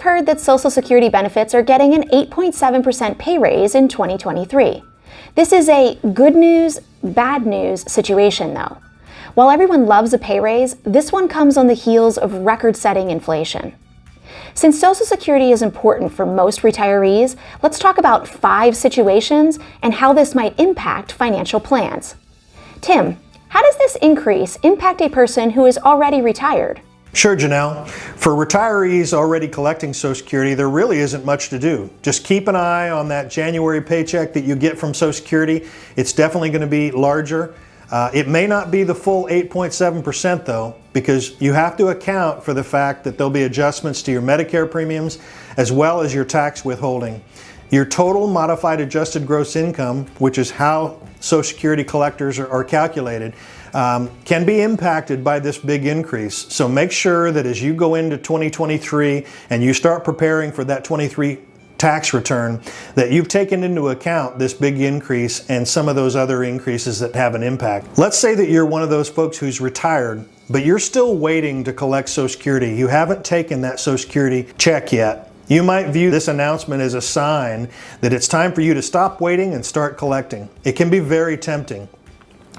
have heard that Social Security benefits are getting an 8.7% pay raise in 2023. This is a good news, bad news situation though. While everyone loves a pay raise, this one comes on the heels of record-setting inflation. Since Social Security is important for most retirees, let's talk about 5 situations and how this might impact financial plans. Tim, how does this increase impact a person who is already retired? Sure, Janelle. For retirees already collecting Social Security, there really isn't much to do. Just keep an eye on that January paycheck that you get from Social Security. It's definitely going to be larger. It may not be the full 8.7% though, because you have to account for the fact that there'll be adjustments to your Medicare premiums as well as your tax withholding. Your total modified adjusted gross income, which is how Social Security collectors are calculated, can be impacted by this big increase. So make sure that as you go into 2023 and you start preparing for that 23 tax return, that you've taken into account this big increase and some of those other increases that have an impact. Let's say that you're one of those folks who's retired, but you're still waiting to collect Social Security. You haven't taken that Social Security check yet. You might view this announcement as a sign that it's time for you to stop waiting and start collecting. It can be very tempting.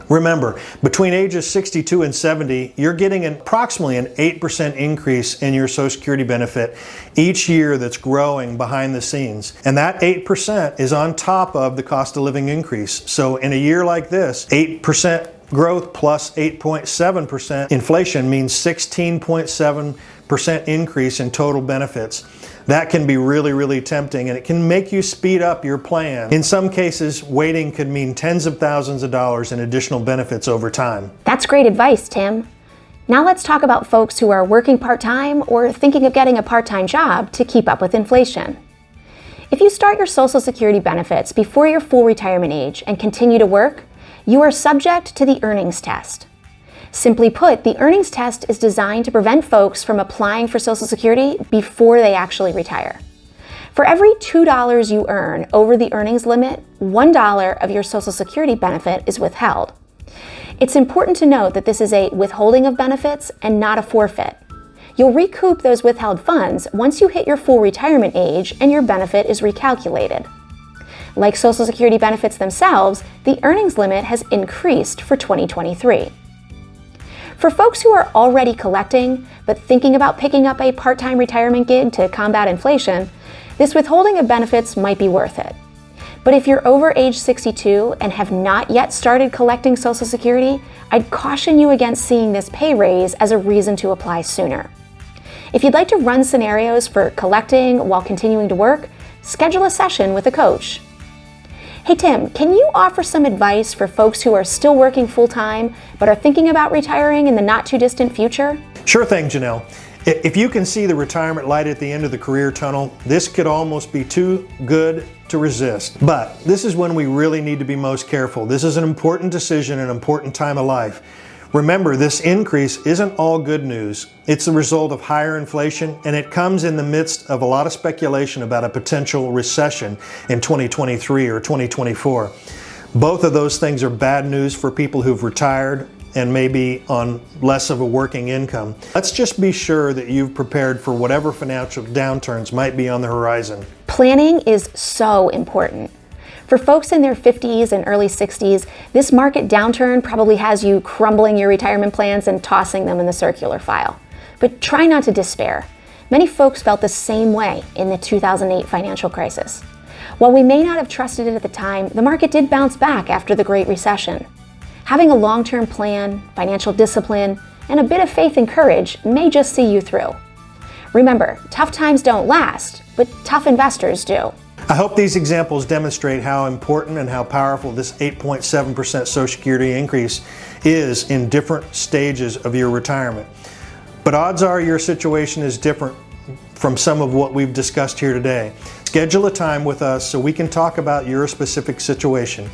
Remember, between ages 62 and 70, you're getting approximately an 8% increase in your Social Security benefit each year that's growing behind the scenes. And that 8% is on top of the cost of living increase. So in a year like this, 8% growth plus 8.7% inflation means 16.7% increase in total benefits. That can be really, really tempting, and it can make you speed up your plan. In some cases, waiting could mean tens of thousands of dollars in additional benefits over time. That's great advice, Tim. Now let's talk about folks who are working part-time or thinking of getting a part-time job to keep up with inflation. If you start your Social Security benefits before your full retirement age and continue to work, you are subject to the earnings test. Simply put, the earnings test is designed to prevent folks from applying for Social Security before they actually retire. For every $2 you earn over the earnings limit, $1 of your Social Security benefit is withheld. It's important to note that this is a withholding of benefits and not a forfeit. You'll recoup those withheld funds once you hit your full retirement age and your benefit is recalculated. Like Social Security benefits themselves, the earnings limit has increased for 2023. For folks who are already collecting, but thinking about picking up a part-time retirement gig to combat inflation, this withholding of benefits might be worth it. But if you're over age 62 and have not yet started collecting Social Security, I'd caution you against seeing this pay raise as a reason to apply sooner. If you'd like to run scenarios for collecting while continuing to work, schedule a session with a coach. Hey Tim, can you offer some advice for folks who are still working full-time but are thinking about retiring in the not-too-distant future? Sure thing, Janelle. If you can see the retirement light at the end of the career tunnel, this could almost be too good to resist. But this is when we really need to be most careful. This is an important decision, an important time of life. Remember, this increase isn't all good news. It's the result of higher inflation, and it comes in the midst of a lot of speculation about a potential recession in 2023 or 2024. Both of those things are bad news for people who've retired and maybe on less of a working income. Let's just be sure that you've prepared for whatever financial downturns might be on the horizon. Planning is so important. For folks in their 50s and early 60s, this market downturn probably has you crumbling your retirement plans and tossing them in the circular file. But try not to despair. Many folks felt the same way in the 2008 financial crisis. While we may not have trusted it at the time, the market did bounce back after the Great Recession. Having a long-term plan, financial discipline, and a bit of faith and courage may just see you through. Remember, tough times don't last, but tough investors do. I hope these examples demonstrate how important and how powerful this 8.7% Social Security increase is in different stages of your retirement. But odds are your situation is different from some of what we've discussed here today. Schedule a time with us so we can talk about your specific situation.